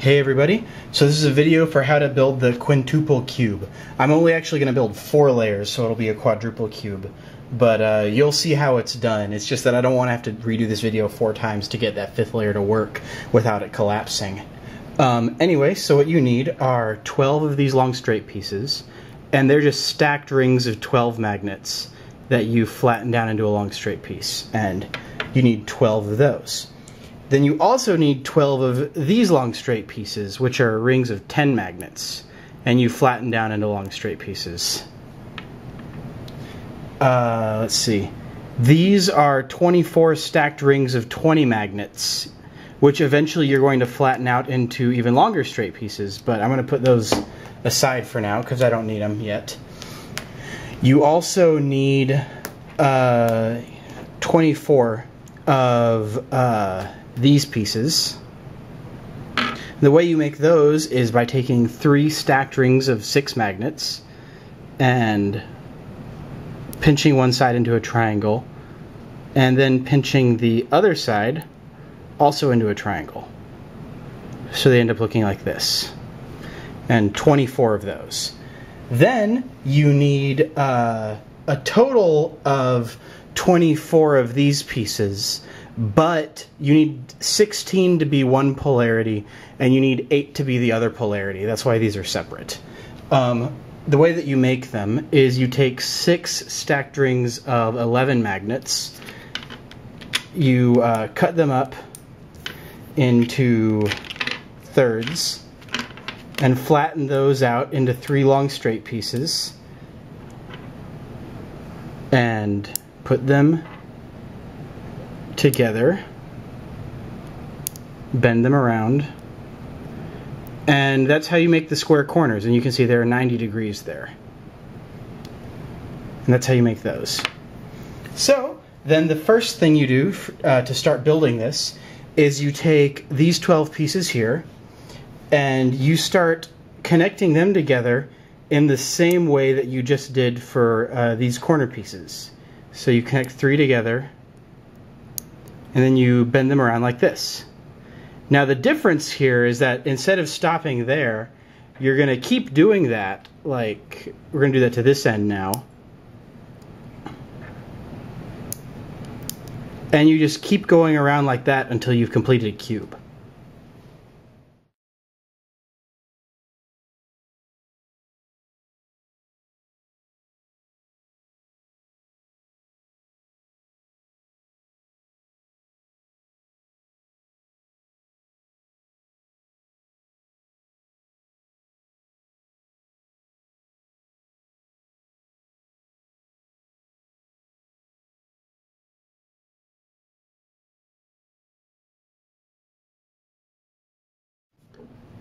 Hey everybody, so this is a video for how to build the quintuple cube. I'm only actually going to build 4 layers, so it'll be a quadruple cube. But you'll see how it's done. It's just that I don't want to have to redo this video 4 times to get that 5th layer to work without it collapsing. Anyway, so what you need are 12 of these long straight pieces, and they're just stacked rings of 12 magnets that you flatten down into a long straight piece, and you need 12 of those. Then you also need 12 of these long straight pieces, which are rings of 10 magnets, and you flatten down into long straight pieces. Let's see. These are 24 stacked rings of 20 magnets, which eventually you're going to flatten out into even longer straight pieces, but I'm going to put those aside for now because I don't need them yet. You also need 24 of these pieces. The way you make those is by taking 3 stacked rings of 6 magnets and pinching one side into a triangle, and then pinching the other side also into a triangle. So they end up looking like this. And 24 of those. Then you need a total of 24 of these pieces, but you need 16 to be one polarity and you need 8 to be the other polarity. That's why these are separate. The way that you make them is you take 6 stacked rings of 11 magnets, you cut them up into thirds and flatten those out into 3 long straight pieces and put them together, bend them around, and that's how you make the square corners. And you can see there are 90 degrees there. And that's how you make those. So then the first thing you do to start building this is you take these 12 pieces here and you start connecting them together in the same way that you just did for these corner pieces. So you connect 3 together and then you bend them around like this. Now the difference here is that instead of stopping there, you're going to keep doing that. Like, we're going to do that to this end now. And you just keep going around like that until you've completed a cube.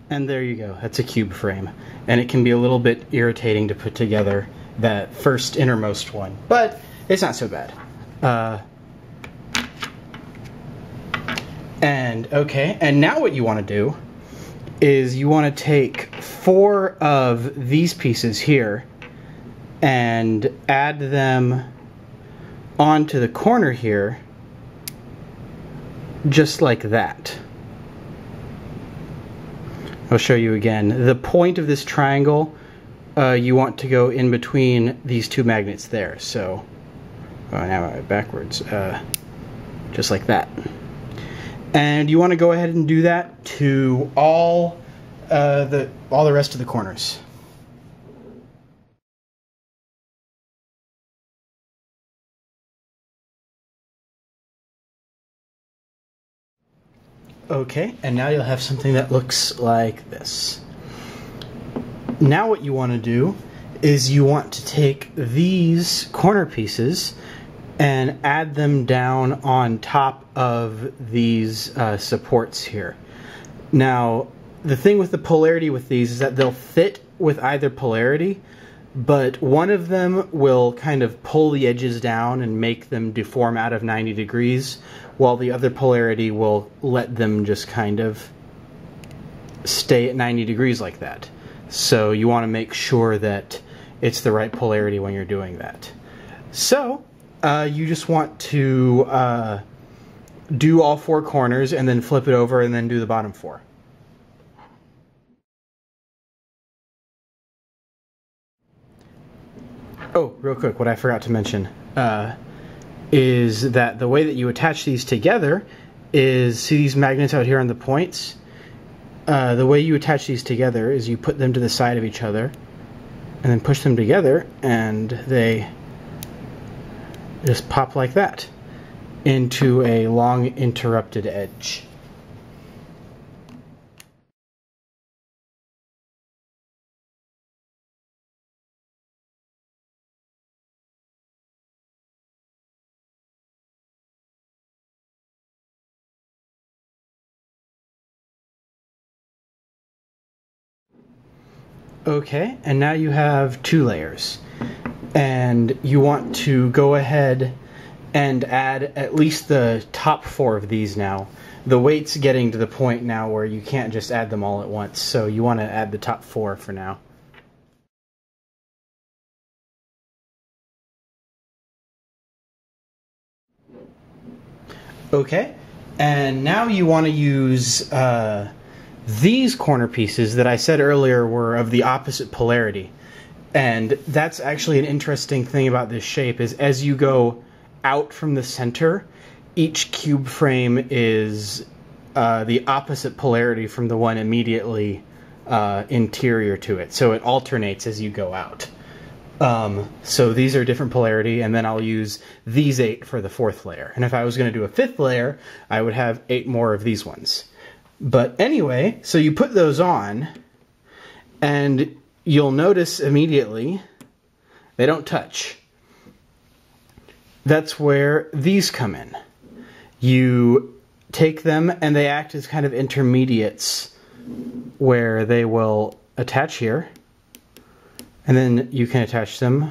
And there you go, that's a cube frame. And it can be a little bit irritating to put together that first innermost one, but it's not so bad. And now what you want to do is you want to take 4 of these pieces here and add them onto the corner here, just like that. I'll show you again. The point of this triangle, you want to go in between these 2 magnets there. So, now backwards, just like that. And you want to go ahead and do that to all the rest of the corners. Okay, and now you'll have something that looks like this. Now what you want to do is you want to take these corner pieces and add them down on top of these supports here. Now, the thing with the polarity with these is that they'll fit with either polarity, but one of them will kind of pull the edges down and make them deform out of 90 degrees, while the other polarity will let them just kind of stay at 90 degrees like that. So you want to make sure that it's the right polarity when you're doing that. So you just want to do all 4 corners and then flip it over and then do the bottom 4. Oh, real quick, what I forgot to mention is that the way that you attach these together is, see these magnets out here on the points? The way you attach these together is you put them to the side of each other and then push them together, and they just pop like that into a long interrupted edge. Okay, and now you have 2 layers. And you want to go ahead and add at least the top 4 of these now. The weight's getting to the point now where you can't just add them all at once, so you want to add the top 4 for now. Okay, and now you want to use these corner pieces that I said earlier were of the opposite polarity. And that's actually an interesting thing about this shape, is as you go out from the center, each cube frame is the opposite polarity from the one immediately interior to it. So it alternates as you go out. So these are different polarity, and then I'll use these 8 for the 4th layer. And if I was going to do a 5th layer, I would have 8 more of these ones. But anyway, so you put those on, and you'll notice immediately they don't touch. That's where these come in. You take them and they act as kind of intermediates where they will attach here, and then you can attach them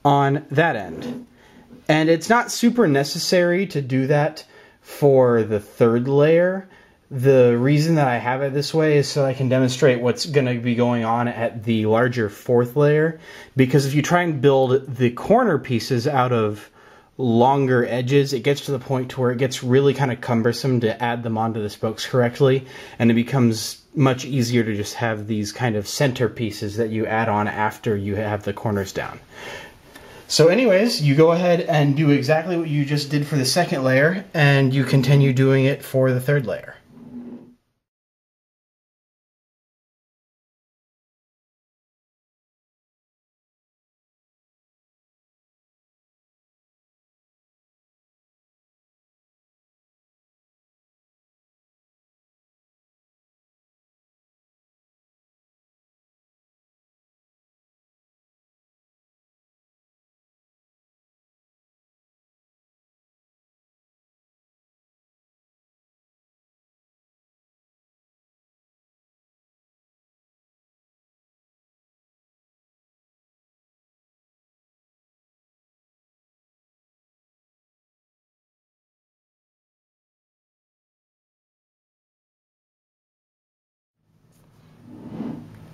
on that end. And it's not super necessary to do that for the 3rd layer. The reason that I have it this way is so I can demonstrate what's going to be going on at the larger 4th layer. Because if you try and build the corner pieces out of longer edges, it gets to the point to where it gets really kind of cumbersome to add them onto the spokes correctly, and it becomes much easier to just have these kind of center pieces that you add on after you have the corners down. So anyways, you go ahead and do exactly what you just did for the 2nd layer, and you continue doing it for the 3rd layer.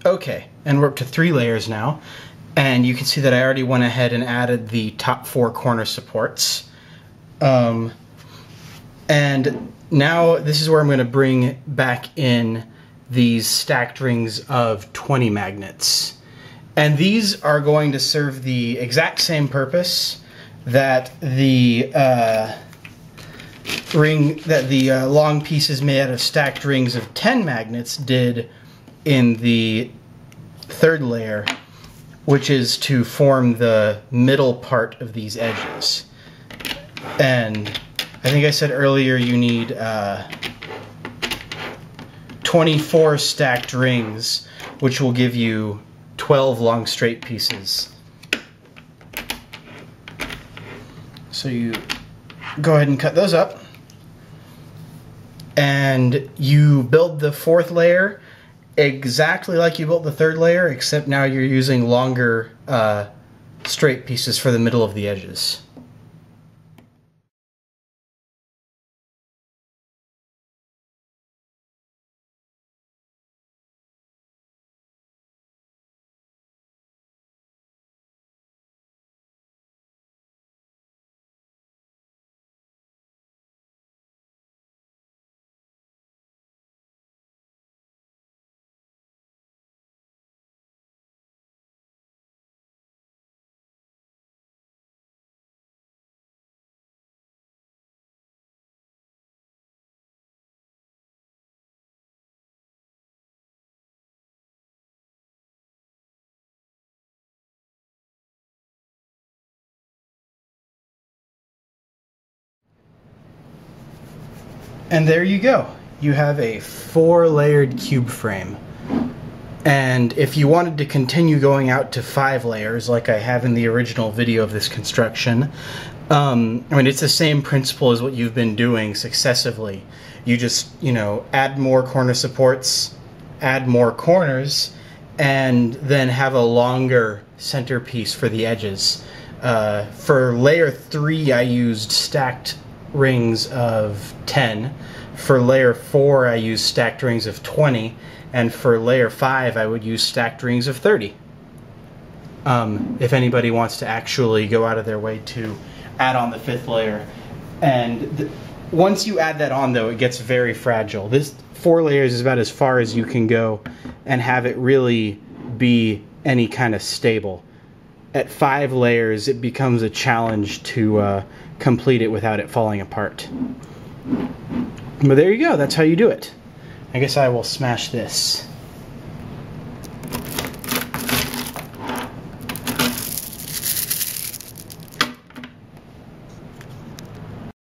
Okay, and we're up to 3 layers now, and you can see that I already went ahead and added the top 4 corner supports. And now this is where I'm going to bring back in these stacked rings of 20 magnets. And these are going to serve the exact same purpose that the long pieces made out of stacked rings of 10 magnets did in the 3rd layer, which is to form the middle part of these edges. And I think I said earlier you need 24 stacked rings, which will give you 12 long straight pieces. So you go ahead and cut those up, and you build the 4th layer exactly like you built the 3rd layer, except now you're using longer straight pieces for the middle of the edges. And there you go. You have a 4-layered cube frame. And if you wanted to continue going out to 5 layers, like I have in the original video of this construction, I mean, it's the same principle as what you've been doing successively. You just, you know, add more corner supports, add more corners, and then have a longer centerpiece for the edges. For layer 3, I used stacked rings of 10. For layer 4, I used stacked rings of 20. And for layer 5, I would use stacked rings of 30. If anybody wants to actually go out of their way to add on the 5th layer. And once you add that on, though, it gets very fragile. This 4 layers is about as far as you can go and have it really be any kind of stable. At 5 layers, it becomes a challenge to complete it without it falling apart. But there you go, that's how you do it. I guess I will smash this.